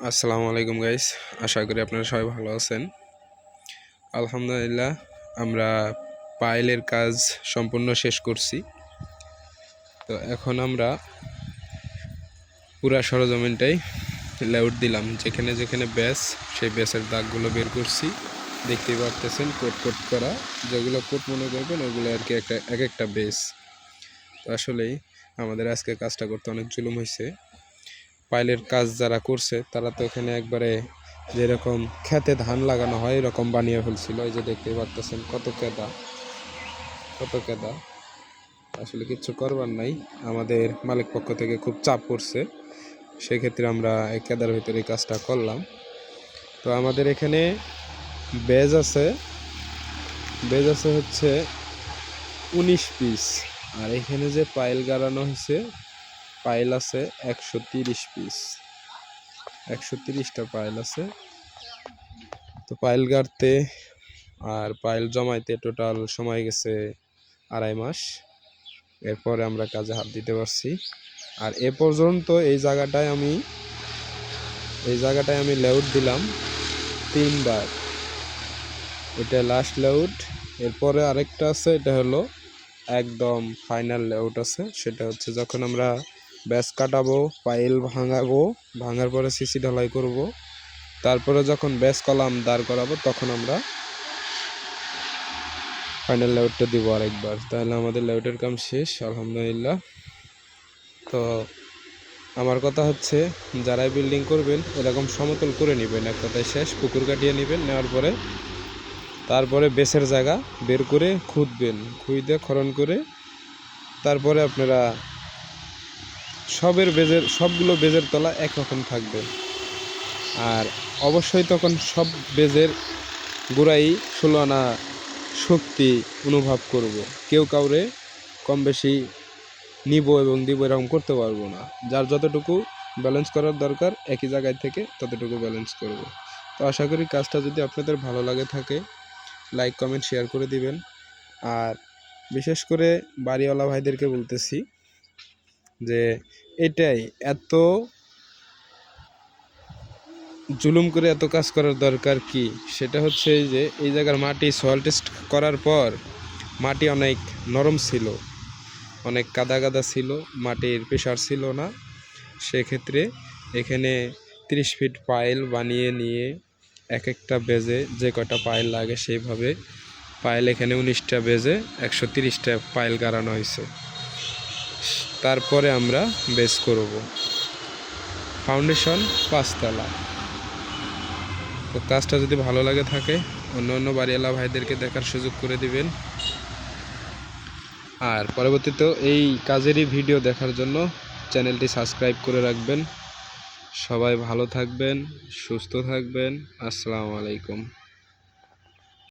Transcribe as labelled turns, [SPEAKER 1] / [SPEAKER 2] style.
[SPEAKER 1] আসসালামু আলাইকুম গাইস, আশা করি আপনারা সবাই ভালো আছেন। আলহামদুলিল্লাহ, আমরা পাইলের কাজ সম্পূর্ণ শেষ করছি। তো এখন আমরা পুরা সরজমিনটাই লেআউট দিলাম, যেখানে যেখানে ব্যাস, সেই ব্যাসের দাগগুলো বের করছি। দেখতেই পারতেছেন কোট কোট করা, যেগুলো কোট মনে করবেন ওগুলো আর কি এক একটা বেস। তো আসলেই আমাদের আজকে কাজটা করতে অনেক জুলুম হয়েছে। পাইলের কাজ যারা করছে তারা তো এখানে একবারে যেরকম খেতে ধান লাগানো হয় এরকম বানিয়ে ফেলছিল। এই যে দেখতে পাচ্ছেন কত কেদা। আসলে কিচ্ছু করবার নাই, আমাদের মালিক পক্ষ থেকে খুব চাপ পড়ছে, সেক্ষেত্রে আমরা এই কেদার ভিতরে কাজটা করলাম। তো আমাদের এখানে বেজ আছে হচ্ছে 19 পিস, আর এখানে যে পাইল গাড়ানো হয়েছে পাইল আছে 130 পিস, 130টা পাইল আছে। তো পাইল গাড়তে আর পাইল জমাইতে টোটাল সময় গেছে 2.5 মাস। এরপরে আমরা কাজে হাত দিতে পারছি। আর এ পর্যন্ত এই জায়গাটায় আমি লেআউট দিলাম 3বার। এটা লাস্ট লেআউট। এরপরে আরেকটা আছে, এটা হলো একদম ফাইনাল লেআউট আছে। সেটা হচ্ছে যখন আমরা ব্যাস কাটাবো, পাইল ভাঙার পরে সিসি ঢালাই করব, তারপরে যখন ব্যাস কলাম দাঁড় করাবো তখন আমরা ফাইনাল লেআউটটা দিব আরেকবার। তাহলে আমাদের লেআউটের কাম শেষ আলহামদুলিল্লাহ। তো আমার কথা হচ্ছে, যারাই বিল্ডিং করবেন এরকম সমতল করে নেবেন, এক কথায় শেষ পুকুর কাটিয়ে নেবেন। নেওয়ার পরে তারপরে বেসের জায়গা বের করে খুঁড়বেন, খুঁড়ে খনন করে তারপরে আপনারা সবগুলো বেজের তলা একরকম থাকবে। আর অবশ্যই তখন সব বেজের গোড়াই 16 আনা শক্তি অনুভব করব। কেউ কাউরে কম বেশি নিব এবং দিব এরকম করতে পারবো না। যার যতটুকু ব্যালেন্স করার দরকার একই জায়গায় থেকে ততটুকু ব্যালেন্স করব। তো আশা করি কাজটা যদি আপনাদের ভালো লাগে থাকে, লাইক কমেন্ট শেয়ার করে দিবেন। আর বিশেষ করে বাড়িওয়ালা ভাইদেরকে বলতেছি যে এটাই এত জুলুম করে এত কাজ করার দরকার কি, সেটা হচ্ছে এই যে এই জায়গার মাটি সয়েল টেস্ট করার পর মাটি অনেক নরম ছিল, অনেক কাদা ছিল, মাটির প্রেশার ছিল না। সেক্ষেত্রে এখানে 30 ফিট পাইল বানিয়ে নিয়ে এক একটা বেজে যে কটা পাইল লাগে সেইভাবে পাইল এখানে 19টা বেজে 130টা পাইল গাড়ানো হয়েছে। তারপরে আমরা বেস করব। ফাউন্ডেশন 5 তলা। তো কাজটা যদি ভালো লাগে থাকে অন্য বাড়িওয়ালা ভাইদেরকে দেখার সুযোগ করে দিবেন। আর পরবর্তীতে এই কাজেরই ভিডিও দেখার জন্য চ্যানেলটি সাবস্ক্রাইব করে রাখবেন। সবাই ভালো থাকবেন, সুস্থ থাকবেন। আসসালামু আলাইকুম।